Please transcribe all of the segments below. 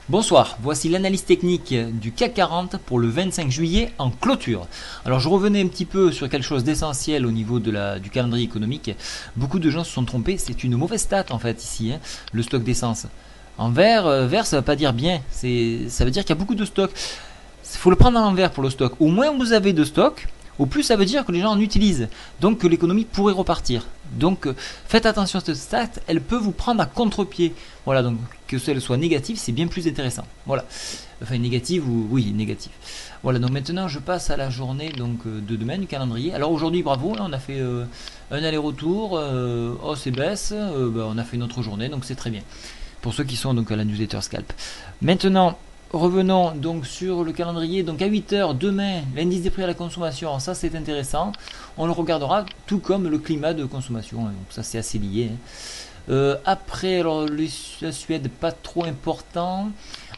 Bonsoir, voici l'analyse technique du CAC 40 pour le 25 juillet en clôture. Alors je revenais un petit peu sur quelque chose d'essentiel au niveau du calendrier économique. Beaucoup de gens se sont trompés, c'est une mauvaise stat en fait ici, le stock d'essence. En vert, vert ça ne veut pas dire bien, ça veut dire qu'il y a beaucoup de stock. Il faut le prendre à l'envers pour le stock. Au moins vous avez de stock, au plus ça veut dire que les gens en utilisent, donc que l'économie pourrait repartir. Donc faites attention à cette stat, elle peut vous prendre à contre-pied. Voilà, donc que celle soit négative, c'est bien plus intéressant. Voilà, enfin négative ou oui négative. Voilà, donc maintenant je passe à la journée donc de demain du calendrier. Alors aujourd'hui, bravo, on a fait un aller-retour, hausse et baisse. On a fait une autre journée, donc c'est très bien. Pour ceux qui sont donc à la newsletter Scalp. Maintenant, revenons donc sur le calendrier. Donc à 8h demain, l'indice des prix à la consommation, ça c'est intéressant. On le regardera tout comme le climat de consommation. Donc ça c'est assez lié. Après, alors la Suède, pas trop important.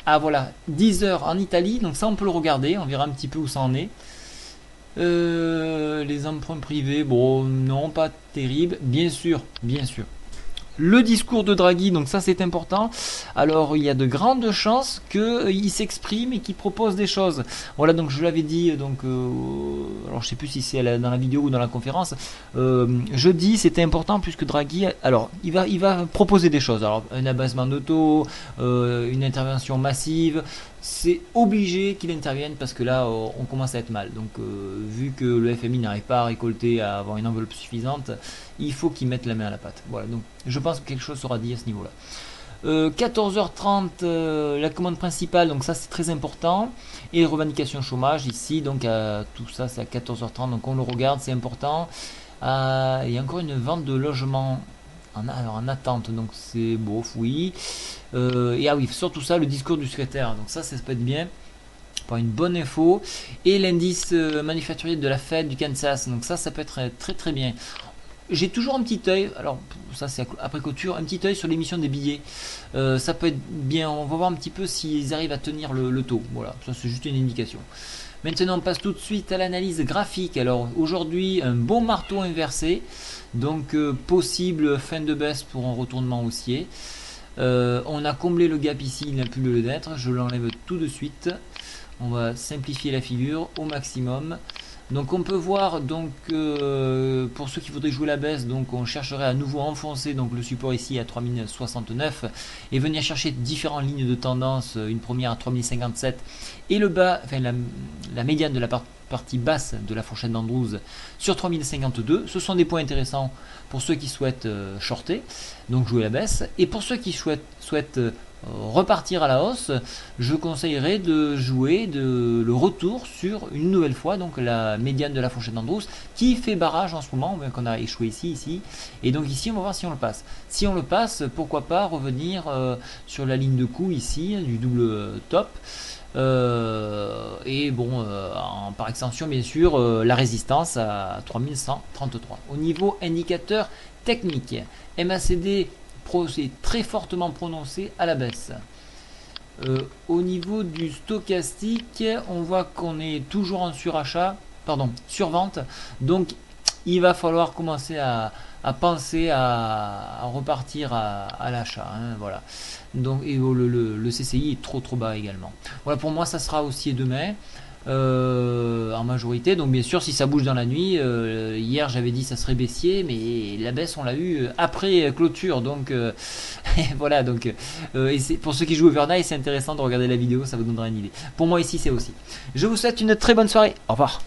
Ah voilà, 10h en Italie, donc ça on peut le regarder, on verra un petit peu où ça en est. Les emprunts privés, bon non, pas terrible, bien sûr, bien sûr. Le discours de Draghi, donc ça c'est important. Alors il y a de grandes chances qu'il s'exprime et qu'il propose des choses. Voilà, donc je l'avais dit, donc alors je sais plus si c'est dans la vidéo ou dans la conférence. Jeudi c'était important puisque Draghi, alors il va proposer des choses. Alors un abaissement de taux, une intervention massive. C'est obligé qu'il intervienne parce que là on commence à être mal. Donc vu que le FMI n'arrive pas à récolter, à avoir une enveloppe suffisante, il faut qu'il mette la main à la pâte. Voilà, donc je pense que quelque chose sera dit à ce niveau-là. 14h30, la commande principale, donc ça c'est très important. Et revendication chômage ici, donc tout ça c'est à 14h30, donc on le regarde, c'est important. Il y a encore une vente de logements en attente, donc c'est bof, oui. Et ah oui, surtout ça, le discours du secrétaire, donc ça peut être bien. Pas une bonne info. Et l'indice manufacturier de la Fed du Kansas, donc ça peut être très très bien. J'ai toujours un petit œil, alors ça c'est après clôture, un petit œil sur l'émission des billets. Ça peut être bien, on va voir un petit peu s'ils arrivent à tenir le taux. Voilà, ça c'est juste une indication. Maintenant on passe tout de suite à l'analyse graphique. Alors aujourd'hui un bon marteau inversé, donc possible fin de baisse pour un retournement haussier. On a comblé le gap ici, il n'a plus lieu d'être, je l'enlève tout de suite. On va simplifier la figure au maximum. Donc on peut voir donc pour ceux qui voudraient jouer la baisse, donc on chercherait à nouveau enfoncer donc le support ici à 3069 et venir chercher différentes lignes de tendance, une première à 3057 et le bas, enfin la médiane de la partie basse de la fourchette d'Andrews sur 3052. Ce sont des points intéressants pour ceux qui souhaitent shorter, donc jouer la baisse, et pour ceux qui souhaitent repartir à la hausse, je conseillerais de jouer le retour sur une nouvelle fois donc la médiane de la fourchette d'Andrews qui fait barrage en ce moment, bien qu'on a échoué ici, et donc ici on va voir si on le passe. Si on le passe, pourquoi pas revenir sur la ligne de coup ici du double top. Et bon, par extension bien sûr la résistance à 3133. Au niveau indicateur technique, MACD est très fortement prononcé à la baisse. Au niveau du stochastique, on voit qu'on est toujours en survente. Donc il va falloir commencer à penser à repartir à l'achat. Voilà. Donc et le CCI est trop bas également. Voilà, pour moi ça sera aussi demain. En majorité, donc bien sûr si ça bouge dans la nuit, hier j'avais dit ça serait baissier, mais la baisse on l'a eu après clôture, donc voilà, donc et pour ceux qui jouent overnight c'est intéressant de regarder la vidéo, ça vous donnera une idée. Pour moi ici c'est aussi. Je vous souhaite une très bonne soirée, au revoir.